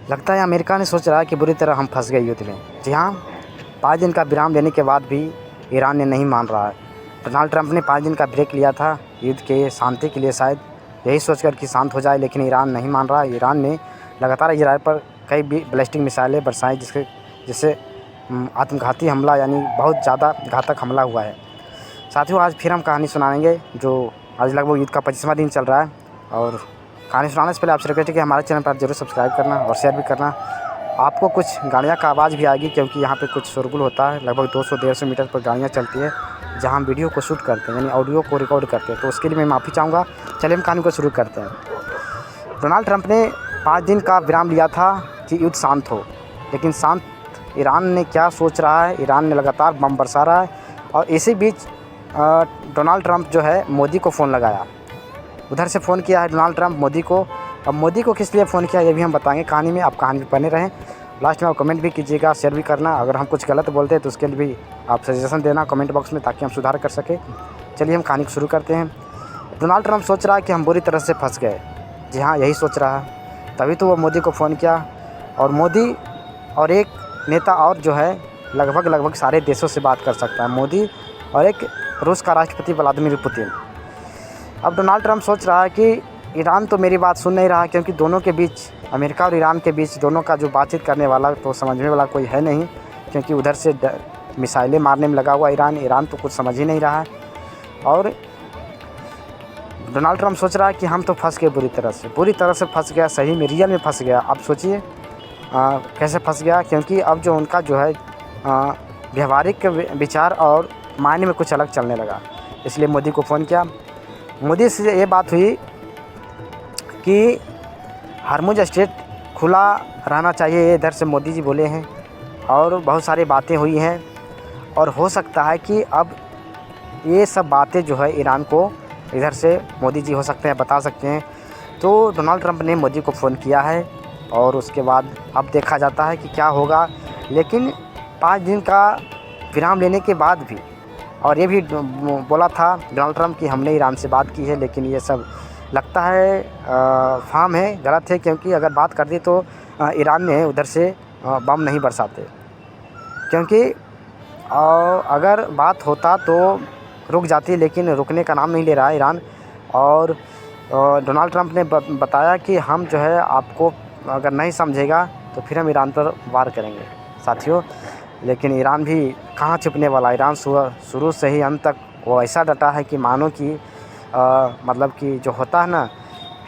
लगता है अमेरिका ने सोच रहा है कि बुरी तरह हम फंस गए युद्ध में। जी हाँ, 5 दिन का विराम लेने के बाद भी ईरान ने नहीं मान रहा है। डोनाल्ड ट्रंप ने 5 दिन का ब्रेक लिया था युद्ध के शांति के लिए, शायद यही सोचकर कि शांत हो जाए, लेकिन ईरान नहीं मान रहा। ईरान ने लगातार इजराइल पर कई बैलिस्टिक मिसाइलें बरसाई, जिससे आत्मघाती हमला यानी बहुत ज़्यादा घातक हमला हुआ है। साथियों, आज फिर हम कहानी सुनाएंगे जो आज लगभग युद्ध का 25वां दिन चल रहा है। और कहानी सुनाने से पहले आपसे रिक्वेस्ट है कि हमारे चैनल पर आप जरूर सब्सक्राइब करना और शेयर भी करना। आपको कुछ गाड़ियाँ का आवाज़ भी आएगी क्योंकि यहाँ पे कुछ शोरगुल होता है। लगभग 200-150 मीटर पर गाड़ियाँ चलती है जहाँ हम वीडियो को शूट करते हैं, यानी ऑडियो को रिकॉर्ड करते हैं, तो उसके लिए मैं माफ़ी चाहूँगा। चलिए हम कहानी को शुरू करते हैं। डोनाल्ड ट्रंप ने 5 दिन का विराम लिया था कि युद्ध शांत हो, लेकिन शांत ईरान ने क्या सोच रहा है। ईरान ने लगातार बम बरसा रहा है और इसी बीच डोनाल्ड ट्रंप जो है मोदी को फ़ोन लगाया। उधर से फ़ोन किया है डोनाल्ड ट्रंप मोदी को। अब मोदी को किस लिए फ़ोन किया ये भी हम बताएंगे कहानी में। आप कहानी में बने रहें, लास्ट में आप कमेंट भी कीजिएगा, शेयर भी करना। अगर हम कुछ गलत बोलते हैं तो उसके लिए भी आप सजेशन देना कमेंट बॉक्स में, ताकि हम सुधार कर सकें। चलिए हम कहानी को शुरू करते हैं। डोनाल्ड ट्रंप सोच रहा है कि हम बुरी तरह से फंस गए। जी हाँ, यही सोच रहा है, तभी तो वो मोदी को फ़ोन किया। और मोदी और एक नेता और जो है लगभग सारे देशों से बात कर सकता है, मोदी और एक रूस का राष्ट्रपति व्लादिमीर पुतिन। अब डोनाल्ड ट्रंप सोच रहा है कि ईरान तो मेरी बात सुन नहीं रहा, क्योंकि दोनों के बीच, अमेरिका और ईरान के बीच, दोनों का जो बातचीत करने वाला तो समझने वाला कोई है नहीं, क्योंकि उधर से मिसाइलें मारने में लगा हुआ ईरान तो कुछ समझ ही नहीं रहा है। और डोनाल्ड ट्रंप सोच रहा है कि हम तो फंस गए बुरी तरह से फंस गया, सही में रियल में फंस गया। अब सोचिए कैसे फंस गया, क्योंकि अब जो उनका जो है व्यवहारिक विचार और मायने में कुछ अलग चलने लगा। इसलिए मोदी को फ़ोन किया। मोदी से ये बात हुई कि हरमुज स्ट्रेट खुला रहना चाहिए, ये इधर से मोदी जी बोले हैं, और बहुत सारी बातें हुई हैं। और हो सकता है कि अब ये सब बातें जो है ईरान को इधर से मोदी जी हो सकते हैं बता सकते हैं। तो डोनाल्ड ट्रंप ने मोदी को फ़ोन किया है और उसके बाद अब देखा जाता है कि क्या होगा। लेकिन 5 दिन का विराम लेने के बाद भी, और ये भी बोला था डोनाल्ड ट्रंप कि हमने ईरान से बात की है, लेकिन ये सब लगता है फार्म है, गलत है, क्योंकि अगर बात कर दी तो ईरान ने उधर से बम नहीं बरसाते, क्योंकि अगर बात होता तो रुक जाती, लेकिन रुकने का नाम नहीं ले रहा है ईरान। और डोनाल्ड ट्रंप ने बताया कि हम जो है आपको अगर नहीं समझेगा तो फिर हम ईरान पर वार करेंगे। साथियों, लेकिन ईरान भी कहाँ छुपने वाला। ईरान शुरू से ही अंत तक वो ऐसा डटा है कि मानो कि मतलब कि जो होता है ना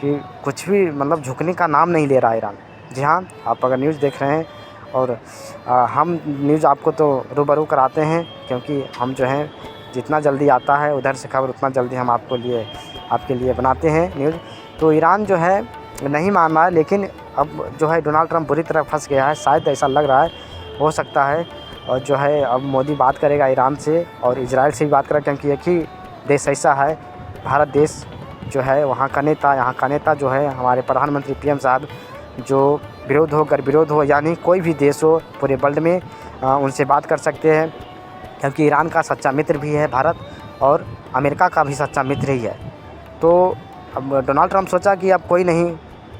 कि कुछ भी मतलब झुकने का नाम नहीं ले रहा ईरान। जी हाँ, आप अगर न्यूज़ देख रहे हैं और हम न्यूज़ आपको तो रूबरू कराते हैं, क्योंकि हम जो हैं जितना जल्दी आता है उधर से खबर उतना जल्दी हम आपके लिए बनाते हैं न्यूज़। तो ईरान जो है नहीं मान रहा है, लेकिन अब जो है डोनाल्ड ट्रंप बुरी तरह फंस गया है, शायद ऐसा लग रहा है। हो सकता है और जो है अब मोदी बात करेगा ईरान से और इजराइल से भी बात करेगा, क्योंकि एक ही देश ऐसा है, भारत देश जो है, वहाँ का नेता, यहाँ का नेता जो है हमारे प्रधानमंत्री पीएम साहब, जो विरोध हो यानी कोई भी देश हो पूरे वर्ल्ड में उनसे बात कर सकते हैं, क्योंकि ईरान का सच्चा मित्र भी है भारत, और अमेरिका का भी सच्चा मित्र ही है। तो अब डोनाल्ड ट्रंप सोचा कि अब कोई नहीं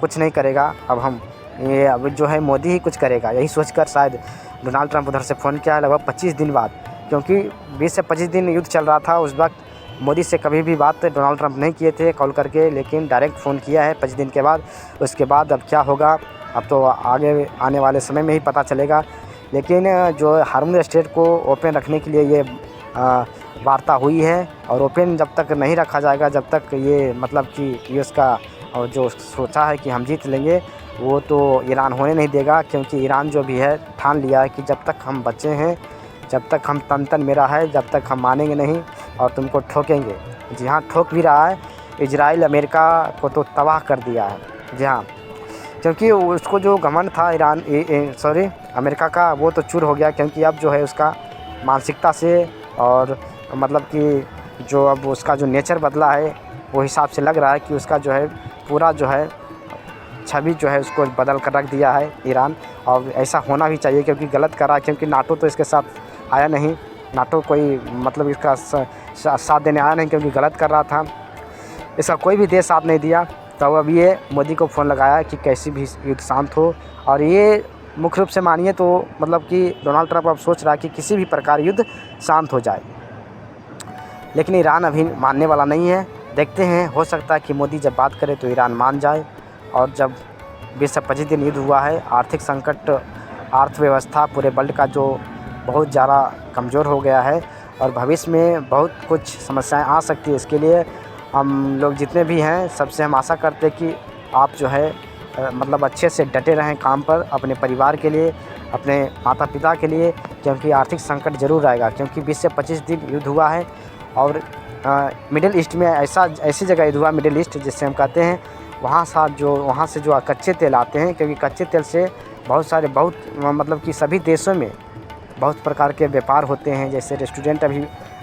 कुछ नहीं करेगा, अब जो है मोदी ही कुछ करेगा। यही सोचकर शायद डोनाल्ड ट्रंप उधर से फ़ोन किया है लगभग 25 दिन बाद, क्योंकि 20 से 25 दिन युद्ध चल रहा था। उस वक्त मोदी से कभी भी बात डोनाल्ड ट्रंप नहीं किए थे कॉल करके, लेकिन डायरेक्ट फ़ोन किया है 25 दिन के बाद। उसके बाद अब क्या होगा अब तो आगे आने वाले समय में ही पता चलेगा। लेकिन जो हरमुज स्ट्रेट को ओपन रखने के लिए ये वार्ता हुई है, और ओपन जब तक नहीं रखा जाएगा, जब तक ये मतलब कि ये उसका जो सोचा है कि हम जीत लेंगे, वो तो ईरान होने नहीं देगा। क्योंकि ईरान जो भी है ठान लिया है कि जब तक हम बचे हैं, जब तक हम तन मेरा है, जब तक हम मानेंगे नहीं और तुमको ठोकेंगे। जी हाँ, ठोक भी रहा है। इजराइल अमेरिका को तो तबाह कर दिया है। जी हाँ, क्योंकि उसको जो घमंड था अमेरिका का, वो तो चूर हो गया, क्योंकि अब जो है उसका मानसिकता से और मतलब कि जो अब उसका जो नेचर बदला है, वो हिसाब से लग रहा है कि उसका जो है पूरा जो है छवि जो है उसको बदल कर रख दिया है ईरान। और ऐसा होना भी चाहिए, क्योंकि गलत करा, क्योंकि नाटो तो इसके साथ आया नहीं, नाटो कोई मतलब इसका साथ देने आया नहीं, क्योंकि गलत कर रहा था। इसका कोई भी देश साथ नहीं दिया। तो अब ये मोदी को फ़ोन लगाया कि कैसे भी युद्ध शांत हो। और ये मुख्य रूप से मानिए तो मतलब कि डोनाल्ड ट्रंप अब सोच रहा है कि किसी भी प्रकार युद्ध शांत हो जाए, लेकिन ईरान अभी मानने वाला नहीं है। देखते हैं, हो सकता है कि मोदी जब बात करे तो ईरान मान जाए। और जब 20 से 25 दिन युद्ध हुआ है, आर्थिक संकट, अर्थव्यवस्था पूरे वर्ल्ड का जो बहुत ज़्यादा कमज़ोर हो गया है और भविष्य में बहुत कुछ समस्याएं आ सकती है। इसके लिए हम लोग जितने भी हैं सबसे हम आशा करते हैं कि आप जो है मतलब अच्छे से डटे रहें काम पर, अपने परिवार के लिए, अपने माता पिता के लिए, क्योंकि आर्थिक संकट ज़रूर आएगा। क्योंकि 20 से 25 दिन युद्ध हुआ है और मिडिल ईस्ट में ऐसी जगह युद्ध हुआ, मिडिल ईस्ट जिससे हम कहते हैं, वहाँ से जो कच्चे तेल आते हैं, क्योंकि कच्चे तेल से बहुत मतलब कि सभी देशों में बहुत प्रकार के व्यापार होते हैं। जैसे रेस्टोरेंट अभी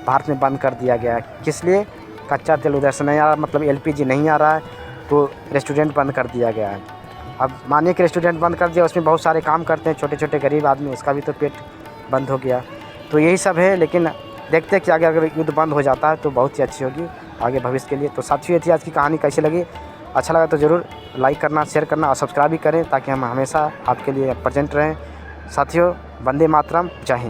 भारत में बंद कर दिया गया है, किस लिए? कच्चा तेल उधर से नहीं आ रहा, मतलब LPG नहीं आ रहा है, तो रेस्टोरेंट बंद कर दिया गया है। अब मानिए कि रेस्टोरेंट बंद कर दिया, उसमें बहुत सारे काम करते हैं छोटे छोटे गरीब आदमी, उसका भी तो पेट बंद हो गया। तो यही सब है, लेकिन देखते हैं कि आगे अगर युद्ध बंद हो जाता है तो बहुत ही अच्छी होगी आगे भविष्य के लिए। तो साथियों, ये थी आज की कहानी। कैसी लगी? अच्छा लगा तो ज़रूर लाइक करना, शेयर करना और सब्सक्राइब भी करें, ताकि हम हमेशा आपके लिए प्रेजेंट रहें। साथियों, वंदे मातरम, जय हिंद।